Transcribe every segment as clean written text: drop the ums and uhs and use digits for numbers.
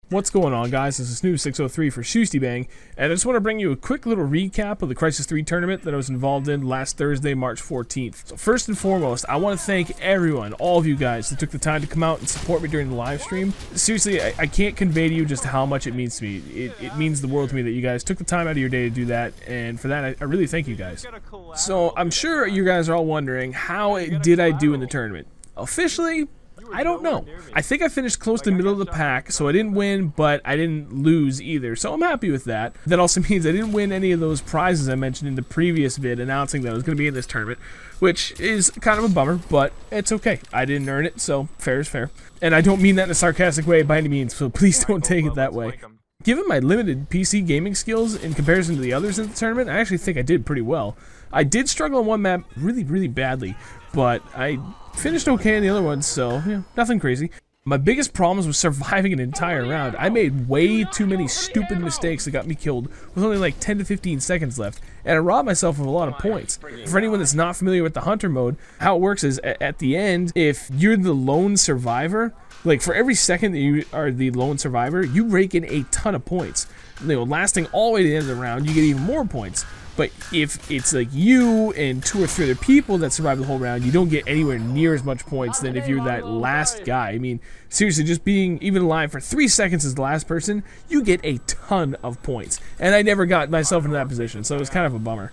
What's going on, guys? This is Snoo603 for Shustybang, and I just want to bring you a quick little recap of the Crysis 3 tournament that I was involved in last Thursday, March 14th. So first and foremost, I want to thank everyone, all of you guys, that took the time to come out and support me during the live stream. Seriously, I can't convey to you just how much it means to me. It means the world to me that you guys took the time out of your day to do that, and for that, I really thank you guys. So I'm sure you guys are all wondering, how did I do in the tournament? Officially, I don't know. I think I finished close to the middle of the pack, so I didn't win, but I didn't lose either, so I'm happy with that. That also means I didn't win any of those prizes I mentioned in the previous vid announcing that I was going to be in this tournament, which is kind of a bummer, but it's okay. I didn't earn it, so fair is fair. And I don't mean that in a sarcastic way by any means, so please don't take it that way. Given my limited PC gaming skills in comparison to the others in the tournament, I actually think I did pretty well. I did struggle on one map really badly, but I finished okay in the other ones, so yeah, nothing crazy. My biggest problems was surviving an entire round. I made way too many stupid mistakes that got me killed with only like 10 to 15 seconds left, and I robbed myself of a lot of points. For anyone that's not familiar with the Hunter mode, how it works is at the end, if you're the lone survivor, like for every second that you are the lone survivor, you rake in a ton of points. You know, lasting all the way to the end of the round, you get even more points. But if it's like you and 2 or 3 other people that survive the whole round, you don't get anywhere near as much points than if you're that last guy. I mean, seriously, just being even alive for 3 seconds as the last person, you get a ton of points. And I never got myself into that position, so it was kind of a bummer.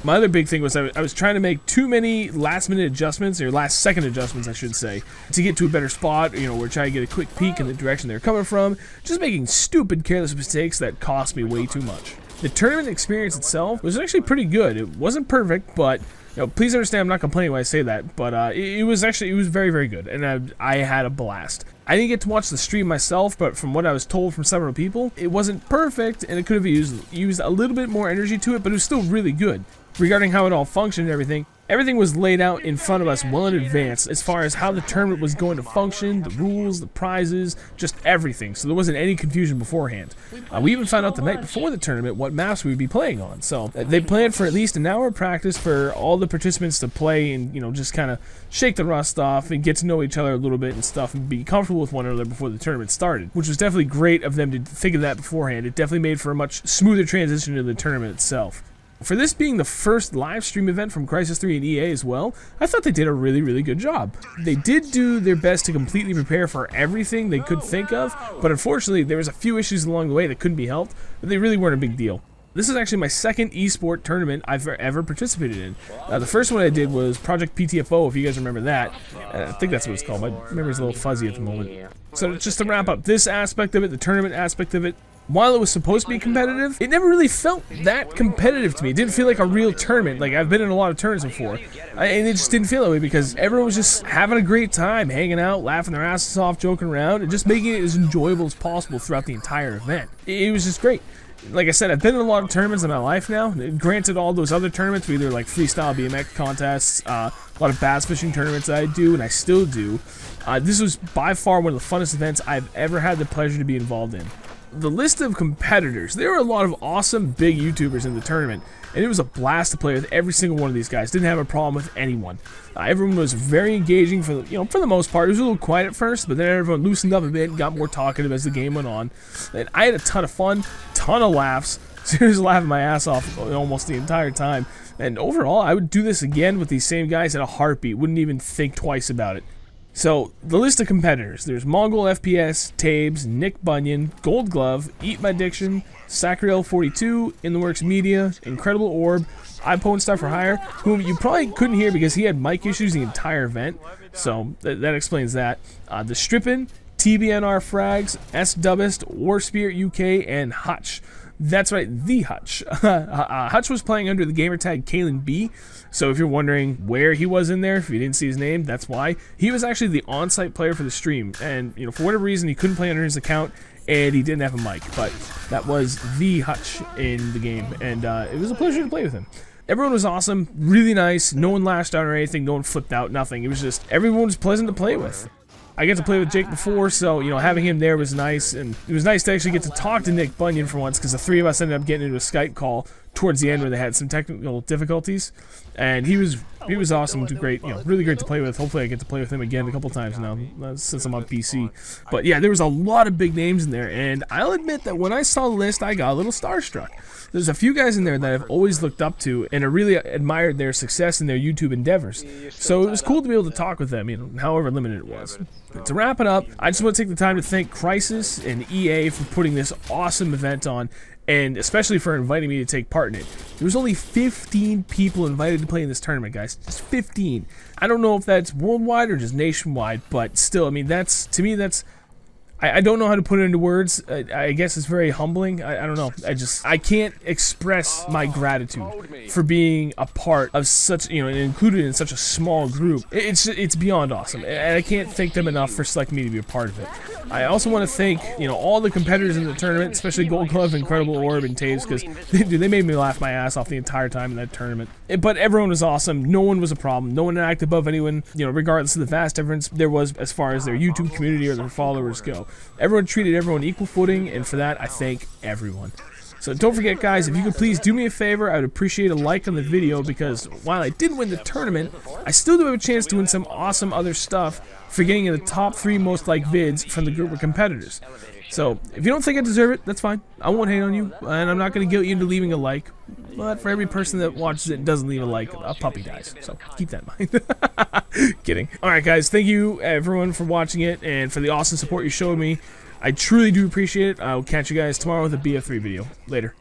My other big thing was I was trying to make too many last-minute adjustments, or last-second adjustments, I should say, to get to a better spot, you know, or try to get a quick peek in the direction they're coming from, just making stupid, careless mistakes that cost me way too much. The tournament experience itself was actually pretty good. It wasn't perfect, but you know, please understand I'm not complaining when I say that, but it was very good, and I had a blast. I didn't get to watch the stream myself, but from what I was told from several people, it wasn't perfect, and it could have used a little bit more energy to it, but it was still really good. Regarding how it all functioned and everything was laid out in front of us well in advance as far as how the tournament was going to function, the rules, the prizes, just everything, so there wasn't any confusion beforehand. We even found out the night before the tournament what maps we would be playing on, so they planned for at least an hour of practice for all the participants to play and, you know, just kind of shake the rust off and get to know each other a little bit and stuff and be comfortable with one another before the tournament started, which was definitely great of them to think of that beforehand. It definitely made for a much smoother transition to the tournament itself. For this being the first live stream event from Crysis 3 and EA as well, I thought they did a really good job. They did do their best to completely prepare for everything they could think of, but unfortunately there was a few issues along the way that couldn't be helped, but they really weren't a big deal. This is actually my second esport tournament I've ever participated in. The first one I did was Project PTFO, if you guys remember that. I think that's what it's called. My memory's a little fuzzy at the moment. So just to wrap up this aspect of it, the tournament aspect of it, while it was supposed to be competitive, it never really felt that competitive to me. It didn't feel like a real tournament. Like, I've been in a lot of tournaments before, and it just didn't feel that way because everyone was just having a great time, hanging out, laughing their asses off, joking around, and just making it as enjoyable as possible throughout the entire event. It was just great. Like I said, I've been in a lot of tournaments in my life now. Granted, all those other tournaments were either like freestyle BMX contests, a lot of bass fishing tournaments that I do, and I still do. This was by far one of the funnest events I've ever had the pleasure to be involved in. The list of competitors, there were a lot of awesome big YouTubers in the tournament, and it was a blast to play with every single one of these guys. Didn't have a problem with anyone. Everyone was very engaging for the most part. It was a little quiet at first, but then everyone loosened up a bit and got more talkative as the game went on. And I had a ton of fun, ton of laughs. Seriously, laughing my ass off almost the entire time. And overall, I would do this again with these same guys in a heartbeat. Wouldn't even think twice about it. So, the list of competitors. There's Mongol FPS, Tabes, Nick Bunyan, Gold Glove, Eat My Diction, Sacriel42, In The Works Media, Incredible Orb, iPwn for Hire, whom you probably couldn't hear because he had mic issues the entire event, so that explains that. The Strippin', TBNR Frags, S-Dubbist, War Spirit UK, and Hutch. That's right, the Hutch. Hutch was playing under the gamertag Kalen B, so if you're wondering where he was in there, if you didn't see his name, that's why. He was actually the on-site player for the stream, and for whatever reason, he couldn't play under his account, and he didn't have a mic, but that was the Hutch in the game, and it was a pleasure to play with him. Everyone was awesome, really nice, no one lashed out or anything, no one flipped out, nothing. It was just, everyone was pleasant to play with. I got to play with Jake before, so, having him there was nice, and it was nice to actually get to talk to Nick Bunyan for once, because the three of us ended up getting into a Skype call towards the end where they had some technical difficulties, and he was he was awesome, great, really great to play with. Hopefully I get to play with him again a couple times now since I'm on PC. But yeah, there was a lot of big names in there, and I'll admit that when I saw the list, I got a little starstruck. There's a few guys in there that I've always looked up to and I really admired their success in their YouTube endeavors. So it was cool to be able to talk with them, however limited it was. But to wrap it up, I just want to take the time to thank Crysis and EA for putting this awesome event on, and especially for inviting me to take part in it. There was only 15 people invited to play in this tournament, guys. Just 15. I don't know if that's worldwide or just nationwide, but still, I mean, to me, I don't know how to put it into words. I guess it's very humbling. I don't know. I can't express my gratitude for being a part of such, and included in such a small group. It's beyond awesome, and I can't thank them enough for selecting me to be a part of it. I also want to thank, all the competitors in the tournament, especially Gold Glove, Incredible Orb, and Taves, because they made me laugh my ass off the entire time in that tournament. But everyone was awesome. No one was a problem. No one acted above anyone, regardless of the vast difference there was as far as their YouTube community or their followers go. Everyone treated everyone equal footing, and for that, I thank everyone. So don't forget, guys, if you could please do me a favor, I would appreciate a like on the video, because while I didn't win the tournament, I still do have a chance to win some awesome other stuff for getting in the top 3 most liked vids from the group of competitors. So if you don't think I deserve it, that's fine. I won't hate on you, and I'm not going to guilt you into leaving a like. But for every person that watches it and doesn't leave a like, a puppy dies. So keep that in mind. Kidding. Alright, guys, thank you everyone for watching it and for the awesome support you showed me. I truly do appreciate it. I'll catch you guys tomorrow with a BF3 video. Later.